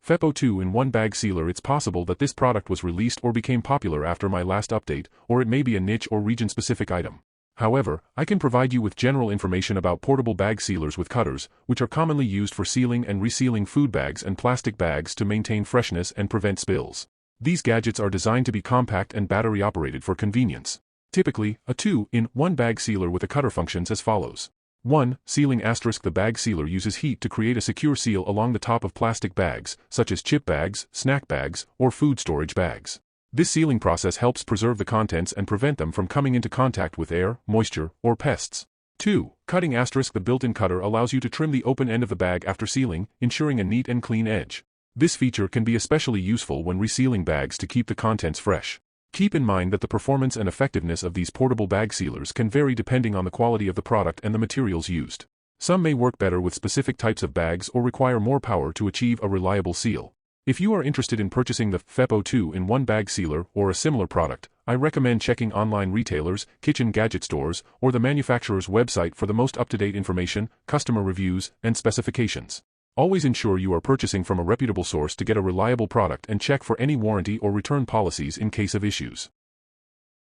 FEPPO 2-in-1 Bag Sealer. It's possible that this product was released or became popular after my last update, or it may be a niche or region-specific item. However, I can provide you with general information about portable bag sealers with cutters, which are commonly used for sealing and resealing food bags and plastic bags to maintain freshness and prevent spills. These gadgets are designed to be compact and battery-operated for convenience. Typically, a 2-in-1 bag sealer with a cutter functions as follows. 1. Sealing *. The bag sealer uses heat to create a secure seal along the top of plastic bags, such as chip bags, snack bags, or food storage bags. This sealing process helps preserve the contents and prevent them from coming into contact with air, moisture, or pests. 2. Cutting *. The built-in cutter allows you to trim the open end of the bag after sealing, ensuring a neat and clean edge. This feature can be especially useful when resealing bags to keep the contents fresh. Keep in mind that the performance and effectiveness of these portable bag sealers can vary depending on the quality of the product and the materials used. Some may work better with specific types of bags or require more power to achieve a reliable seal. If you are interested in purchasing the FEPPO 2-in-1 bag sealer or a similar product, I recommend checking online retailers, kitchen gadget stores, or the manufacturer's website for the most up-to-date information, customer reviews, and specifications. Always ensure you are purchasing from a reputable source to get a reliable product and check for any warranty or return policies in case of issues.